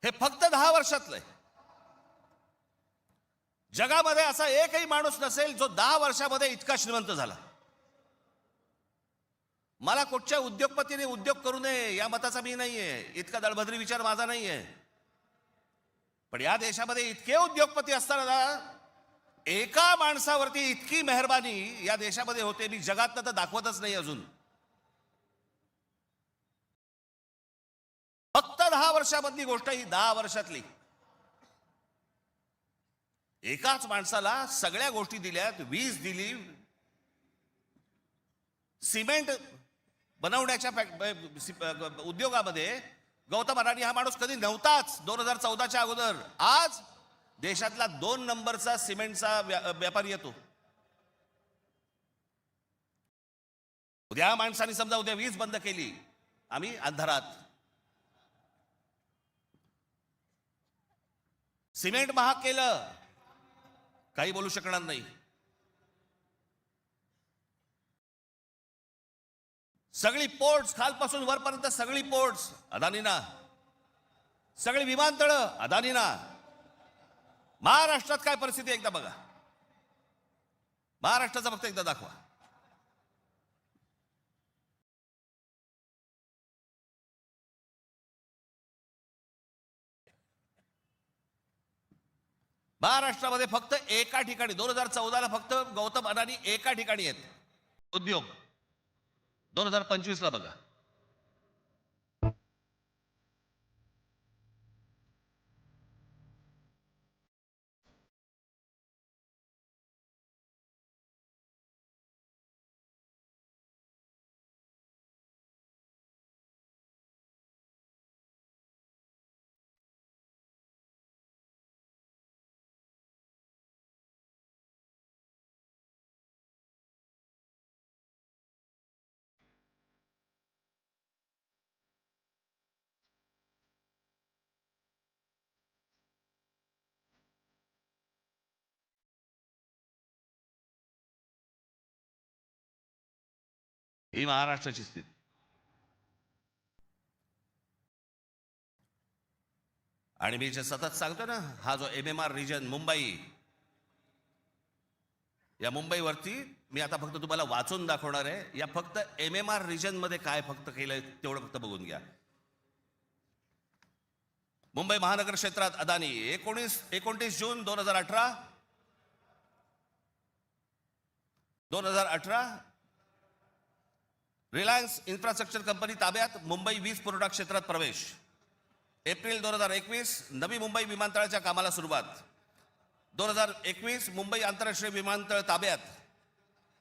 हे फक्त 10 वर्षातलं आहे. जगामध्ये असा एकही माणूस नसेल जो 10 वर्षामध्ये इतका श्रीमंत झाला. मला कुठच्या उद्योगपतीने उद्योग करू नये या मताचा मी नाहीये, इतका दळभद्री विचार माझा नाहीये. पण या देशामध्ये इतके उद्योगपती असताना एका माणसावरती इतकी मेहरबानी या देशामध्ये होते, मी जगात तर दाखवतच नाही अजून. फक्त 10 वर्षामधली गोष्ट ही 10 वर्षातली. एकाच माणसाला सगळ्या गोष्टी दिल्यात, वीज दिली, सिमेंट बनवण्याच्या उद्योगामध्ये गौतम अडाणी हा माणूस कधी नव्हताच 2014च्या अगोदर. आज देशातला 2 नंबरचा सिमेंटचा व्यापारी येतो. उद्या माणसाने समजा उद्या वीज बंद केली, आम्ही अंधारात. सिमेंट महाग केलं, काही बोलू शकणार नाही. सगळी पोर्ट्स खालपासून वरपर्यंत सगळी पोर्ट्स अदानीना, सगळी विमानतळं अदानीना. महाराष्ट्रात काय परिस्थिती एकदा बघा, महाराष्ट्राचा फक्त एकदा दाखवा. महाराष्ट्रामध्ये फक्त एका ठिकाणी 2014ला फक्त गौतम अडाणी एका ठिकाणी आहेत उद्योग. 2025ला बघा, ही महाराष्ट्राची स्थिती. आणि मी जे सतत सांगतो ना, हा जो MMR रिजन मुंबई, या मुंबईवरती मी आता फक्त तुम्हाला वाचून दाखवणार आहे. या फक्त MMR रिजन मध्ये काय फक्त केलंय तेवढं फक्त बघून घ्या. मुंबई महानगर क्षेत्रात अदानी 29 जून 2018 रिलायन्स इन्फ्रास्ट्रक्चर कंपनी ताब्यात मुंबई वीज पुरवठा क्षेत्रात प्रवेश. एप्रिल 2021 नवी मुंबई विमानतळाच्या कामाला सुरुवात. 2021 मुंबई आंतरराष्ट्रीय विमानतळ ताब्यात.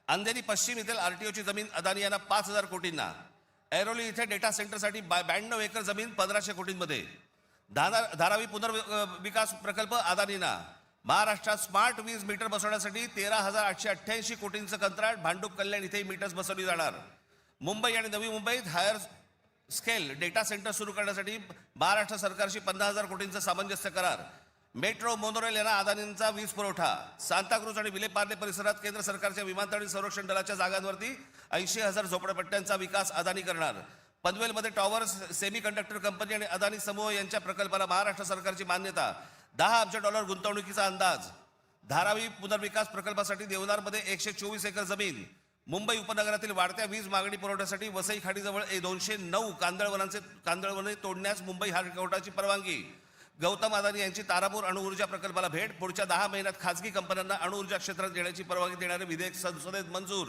अंधेरी पश्चिम येथील RTOची जमीन अदानी यांना 5,000 कोटींना. ऐरोली इथे डेटा सेंटरसाठी 92 एकर जमीन 1,500 कोटींमध्ये. धारावी पुनर्विकास प्रकल्प अदानींना. महाराष्ट्रात स्मार्ट वीज मीटर बसवण्यासाठी 13,888 कोटींचं कंत्राट. भांडूप कल्याण इथे मीटर्स बसवली जाणार. मुंबई आणि नवी मुंबईत हायर स्केल डेटा सेंटर सुरू करण्यासाठी महाराष्ट्र सरकारशी 50,000 कोटींचा सामंजस्य करार. मेट्रो मोनोरेल यांना अदानींचा वीज पुरवठा. सांताक्रूज आणि विलेपार्ले परिसरात केंद्र सरकारच्या विमानतळ आणि संरक्षण दलाच्या जागांवरती 80,000 झोपडपट्ट्यांचा विकास अदानी करणार. पनवेलमध्ये टॉवर्स सेमी कंडक्टर कंपनी आणि अदानी समूह यांच्या प्रकल्पाला महाराष्ट्र सरकारची मान्यता. $10 अब्ज गुंतवणुकीचा अंदाज. धारावी पुनर्विकास प्रकल्पासाठी देवनारमध्ये 124 एकर जमीन. मुंबई उपनगरातील वाढत्या वीज मागणी पुरवठ्यासाठी वसई खाडीजवळ 209 कांदळवने तोडण्यास मुंबई हायकोर्टाची परवानगी. गौतम अदानी यांची तारापूर अणुऊर्जा प्रकल्पाला भेट. पुढच्या 10 महिन्यात खासगी कंपन्यांना अणुऊर्जा क्षेत्रात येण्याची परवानगी देणारे विधेयक संसदेत मंजूर.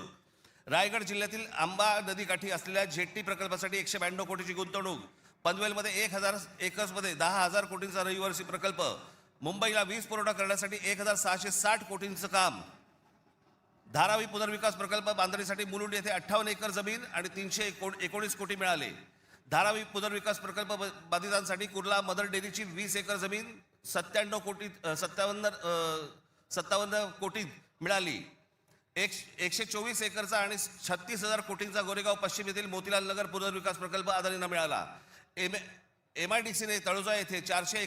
रायगड जिल्ह्यातील आंबा नदीकाठी असलेल्या जेट्टी प्रकल्पासाठी 192 कोटीची गुंतवणूक. पनवेलमध्ये 1,000 एकर्समध्ये 10,000 कोटींचा रहिवासी प्रकल्प. मुंबईला वीज पुरवठा करण्यासाठी 1,660 कोटींचं काम. धारावी पुनर्विकास प्रकल्प बांधणीसाठी मुलुंड येथे 58 एकर जमीन आणि 319 कोटी मिळाले. धारावी पुनर्विकास प्रकल्प बाधितांसाठी कुर्ला मदर डेअरीची 20 एकर जमीन 57 कोटीत मिळाली. 124 एकरचा आणि 36,000 कोटींचा गोरेगाव पश्चिम येथील मोतीलाल नगर पुनर्विकास प्रकल्प अदानींना मिळाला. MIDCने तळोजा येथे 400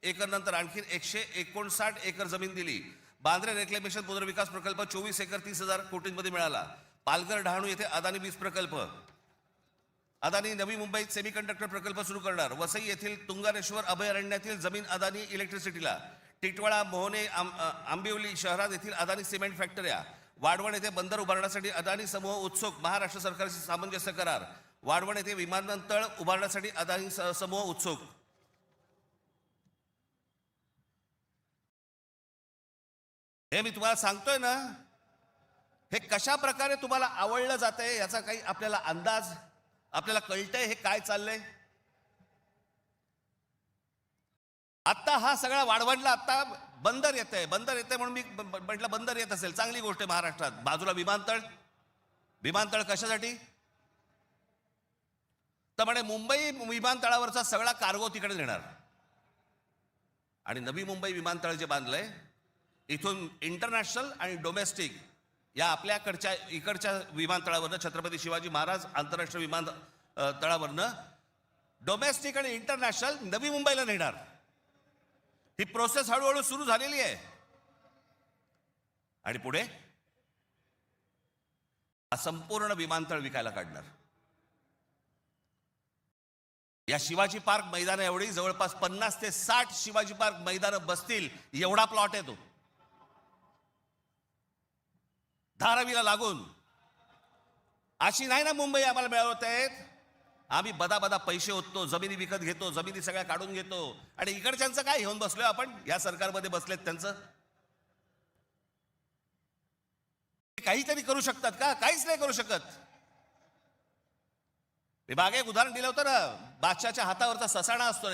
एकर नंतर आणखी 159 एकर जमीन दिली. बांद्रे रेक्लेमेशन पुनर्विकास प्रकल्प 24 एकर 30,000 कोटींमध्ये मिळाला. पालघर डहाणू येथे अदानी वीज प्रकल्प. अदानी नवी मुंबईत सेमीकंडक्टर प्रकल्प सुरू करणार. वसई येथील तुंगारेश्वर अभयारण्यातील जमीन अदानी इलेक्ट्रिसिटीला. टिटवाळा, मोहने, आंबिवली शहरात येथील अदानी सिमेंट फॅक्टऱ्या. वाढवण येथे बंदर उभारण्यासाठी अदानी समूह उत्सुक. महाराष्ट्र सरकारशी सामंजस्य करार. वाढवण येथे विमानतळ उभारण्यासाठी अदानी समूह उत्सुक. हे मी तुम्हाला सांगतोय ना, हे कशा प्रकारे तुम्हाला आवडलं जातंय याचा काही आपल्याला अंदाज, आपल्याला कळतंय हे काय चाललंय. आता हा सगळा वाढवणला, आता बंदर येतंय म्हणून मी म्हटलं बंदर येत असेल चांगली गोष्ट आहे महाराष्ट्रात. बाजूला विमानतळ कशासाठी तर म्हणे मुंबई विमानतळावरचा सगळा कार्गो तिकडे नेणार. आणि नवी मुंबई विमानतळ जे बांधलंय, इथून इंटरनॅशनल आणि डोमेस्टिक या आपल्याकडच्या इकडच्या विमानतळावरनं, छत्रपती शिवाजी महाराज आंतरराष्ट्रीय विमानतळावरनं डोमेस्टिक आणि इंटरनॅशनल नवी मुंबईला नेणार. ही प्रोसेस हळूहळू सुरू झालेली आहे. आणि पुढे हा संपूर्ण विमानतळ विकायला काढणार. या शिवाजी पार्क मैदाना एवढी जवळपास 50 ते 60 शिवाजी पार्क मैदानं बसतील एवढा प्लॉट आहे तो, धारावीला लागून. अशी नाही ना मुंबई आम्हाला मिळवत आहेत. आम्ही बदा पैसे ओततो, जमिनी विकत घेतो, जमिनी सगळ्या काढून घेतो. आणि इकडच्यांचं काय घेऊन बसलोय आपण, या सरकारमध्ये बसलेत त्यांचं. काहीतरी करू शकतात का? काहीच नाही करू शकत. मी मागे एक उदाहरण दिलं होतं ना, बादशाच्या हातावरचा ससाणा असतो